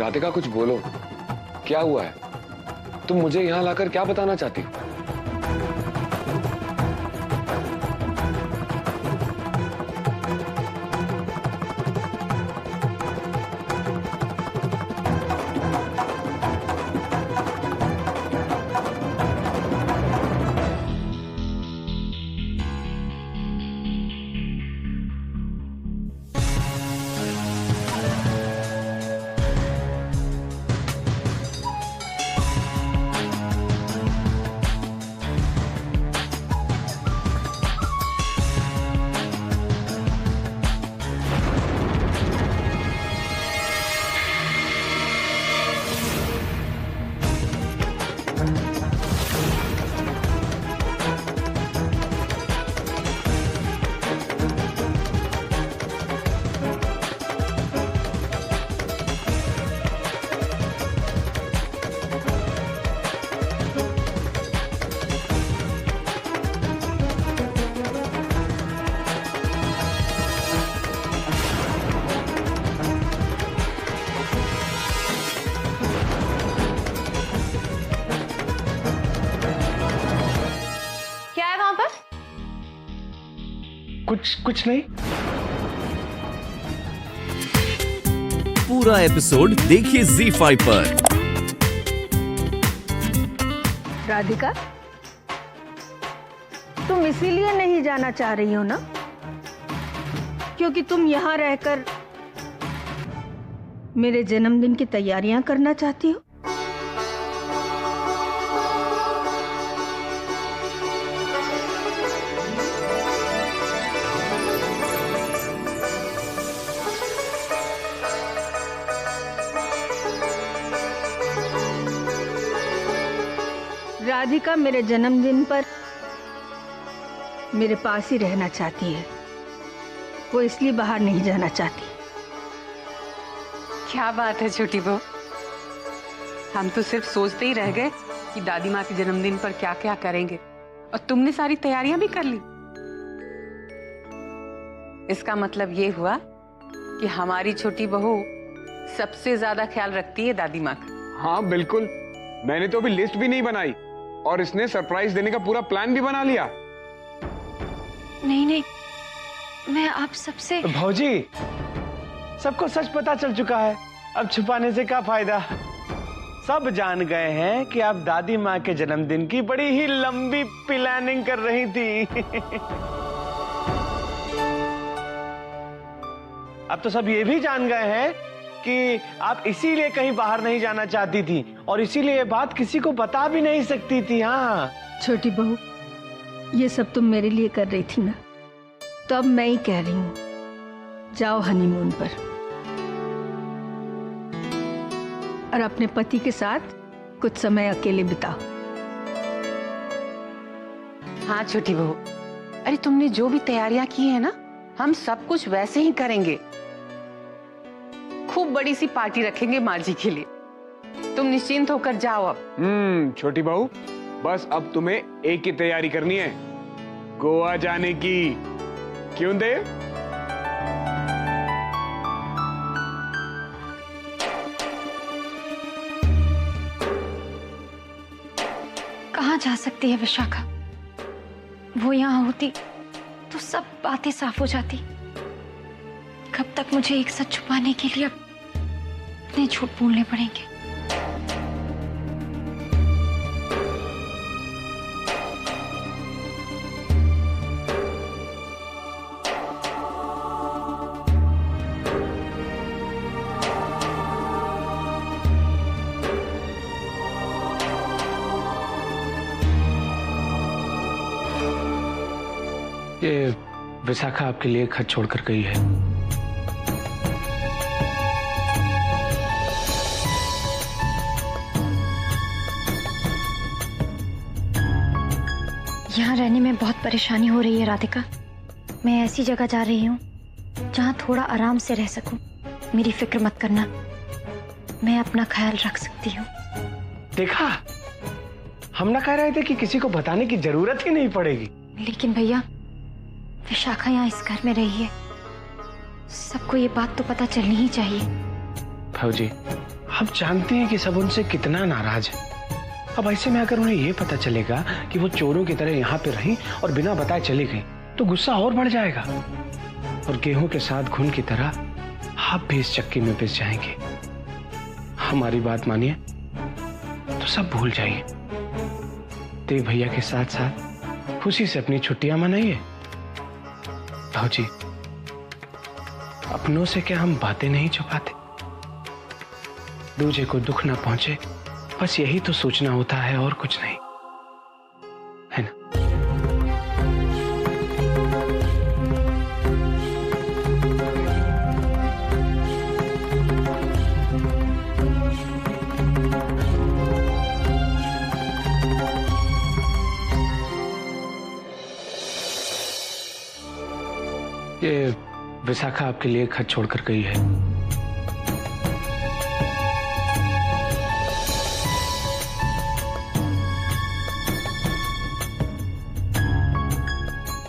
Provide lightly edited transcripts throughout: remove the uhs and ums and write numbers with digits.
राधिका कुछ बोलो, क्या हुआ है? तुम मुझे यहाँ लाकर क्या बताना चाहती हो? कुछ नहीं। पूरा एपिसोड देखिए ZEE5 पर। राधिका, तुम इसीलिए नहीं जाना चाह रही हो ना, क्योंकि तुम यहाँ रहकर मेरे जन्मदिन की तैयारियां करना चाहती हो। राधिका मेरे जन्मदिन पर मेरे पास ही रहना चाहती है, वो इसलिए बाहर नहीं जाना चाहती। क्या बात है छोटी बहू, हम तो सिर्फ सोचते ही रह गए कि दादी माँ के जन्मदिन पर क्या क्या करेंगे, और तुमने सारी तैयारियां भी कर ली। इसका मतलब ये हुआ कि हमारी छोटी बहू सबसे ज्यादा ख्याल रखती है दादी माँ का। हाँ बिल्कुल, मैंने तो अभी लिस्ट भी नहीं बनाई और इसने सरप्राइज देने का पूरा प्लान भी बना लिया। नहीं, मैं आप सबसे। भौजी, सबको सच पता चल चुका है, अब छुपाने से क्या फायदा। सब जान गए हैं कि आप दादी माँ के जन्मदिन की बड़ी ही लंबी प्लानिंग कर रही थी। अब तो सब ये भी जान गए हैं कि आप इसीलिए कहीं बाहर नहीं जाना चाहती थी और इसीलिए ये बात किसी को बता भी नहीं सकती थी। हाँ छोटी बहू, ये सब तुम मेरे लिए कर रही थी ना, तो अब मैं ही कह रही हूँ, जाओ हनीमून पर और अपने पति के साथ कुछ समय अकेले बिताओ। हाँ छोटी बहू, अरे तुमने जो भी तैयारियां की है ना, हम सब कुछ वैसे ही करेंगे। खूब बड़ी सी पार्टी रखेंगे माँ जी के लिए। तुम निश्चिंत होकर जाओ अब। छोटी बहू, बस अब तुम्हें एक ही तैयारी करनी है, गोवा जाने की। क्यों देव? कहाँ जा सकती है विशाखा? वो यहाँ होती तो सब बातें साफ हो जाती। कब तक मुझे एक सच छुपाने के लिए अपने झूठ बोलने पड़ेंगे? ये विशाखा आपके लिए खत छोड़कर गई है। यहाँ रहने में बहुत परेशानी हो रही है राधिका। मैं ऐसी जगह जा रही हूँ जहाँ थोड़ा आराम से रह सकूं। मेरी फिक्र मत करना, मैं अपना ख्याल रख सकती हूँ। देखा, हम ना कह रहे थे कि किसी को बताने की जरूरत ही नहीं पड़ेगी। लेकिन भैया, विशाखा यहाँ इस घर में रही है, सबको ये बात तो पता चलनी ही चाहिए। भौजी, हम जानते हैं कि सब उनसे कितना नाराज है। अब ऐसे में अगर उन्हें यह पता चलेगा कि वो चोरों की तरह यहाँ पे रही और बिना बताए चली गई तो गुस्सा और बढ़ जाएगा और गेहूं के साथ घुन की तरह आप भी इस चक्की में पिस जाएंगे। हमारी बात मानिए तो सब भूल जाइए। देव भैया के साथ साथ खुशी से अपनी छुट्टियां मनाइए। भाजी, अपनों से क्या हम बातें नहीं छुपाते? दूजे को दुख ना पहुंचे, बस यही तो सोचना होता है और कुछ नहीं, है ना? ये विशाखा आपके लिए खत छोड़कर गई है।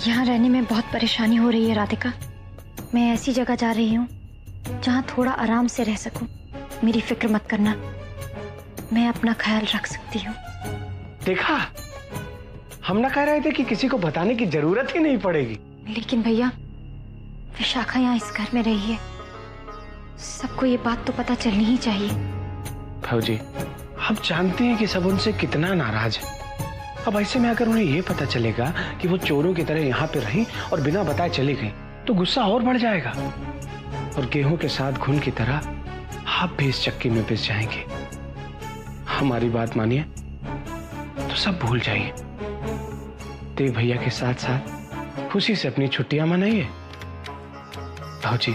यहाँ रहने में बहुत परेशानी हो रही है राधिका। मैं ऐसी जगह जा रही हूँ जहाँ थोड़ा आराम से रह सकूं। मेरी फिक्र मत करना, मैं अपना ख्याल रख सकती हूँ। देखा, हम ना कह रहे थे कि किसी को बताने की जरूरत ही नहीं पड़ेगी। लेकिन भैया, विशाखा यहाँ इस घर में रही है, सबको ये बात तो पता चलनी ही चाहिए। भाजी, हम जानते हैं कि सब उनसे कितना नाराज है। अब ऐसे में अगर उन्हें यह पता चलेगा कि वो चोरों की तरह यहाँ पे रही और बिना बताए चली गई तो गुस्सा और बढ़ जाएगा और गेहूं के साथ घुन की तरह आप भी इस चक्की में पिस जाएंगे। हमारी बात मानिए तो सब भूल जाइए। देव भैया के साथ साथ खुशी से अपनी छुट्टियां मनाइए। भाजी,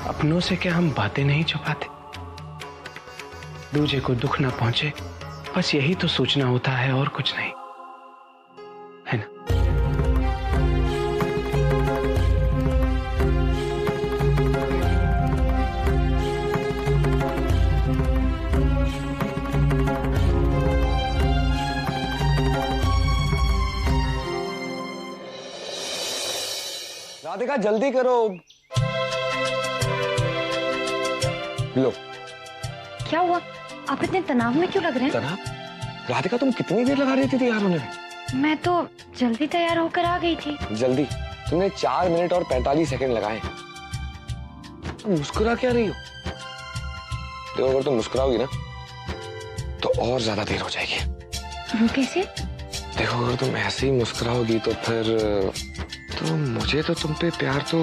अपनों से क्या हम बातें नहीं छुपाते? दूजे को दुख ना पहुंचे, बस यही तो सोचना होता है और कुछ नहीं, है ना? राधिका जल्दी करो। लो। क्या हुआ? आप इतने तनाव में क्यों लग रहे हैं? तनाव? राधिका, तुम कितनी देर लगा रही थी तैयार होने में? मैं तो जल्दी तैयार होकर आ गई थी। जल्दी? तुमने 4 मिनट और 45 सेकंड लगाए। तुम मुस्कुरा क्या रही हो? देखो, अगर तुम मुस्कुराओगी ना तो और ज्यादा देर हो जाएगी। वो कैसे? देखो, अगर तुम ऐसे ही मुस्कुराओगी तो फिर तो मुझे तो तुम पे प्यार तो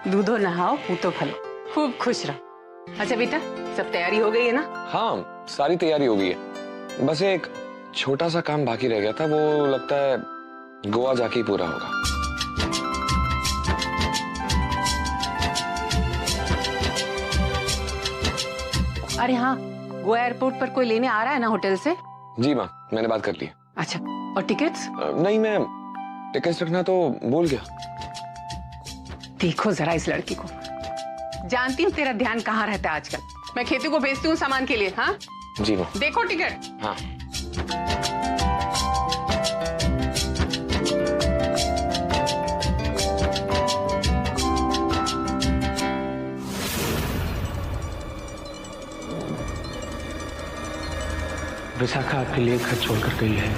दूधो नहाओ, पूतो फलो, खूब खुश रहो। अच्छा बेटा, सब तैयारी हो गई है ना? हाँ, सारी तैयारी हो गई है। बस एक छोटा सा काम बाकी रह गया था, वो लगता है गोवा जाके ही पूरा होगा। अरे हाँ, गोवा एयरपोर्ट पर कोई लेने आ रहा है ना होटल से? जी माँ, मैंने बात कर ली। अच्छा, और टिकट्स? नहीं, मैं टिकट्स रखना तो भूल गया। देखो जरा इस लड़की को, जानती हूँ तेरा ध्यान कहाँ रहता है आजकल। मैं खेती को भेजती हूँ सामान के लिए। हाँ जी माँ। देखो टिकट। हाँ। विशाखा आपके लिए खत छोड़कर गई है।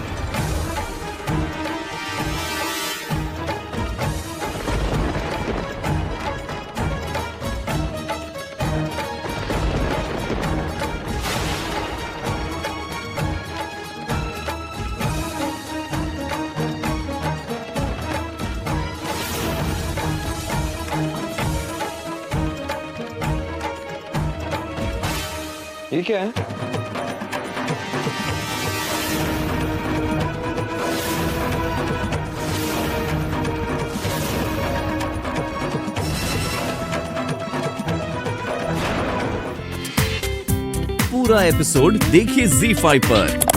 ये क्या है? पूरा एपिसोड देखिए ZEE5 पर।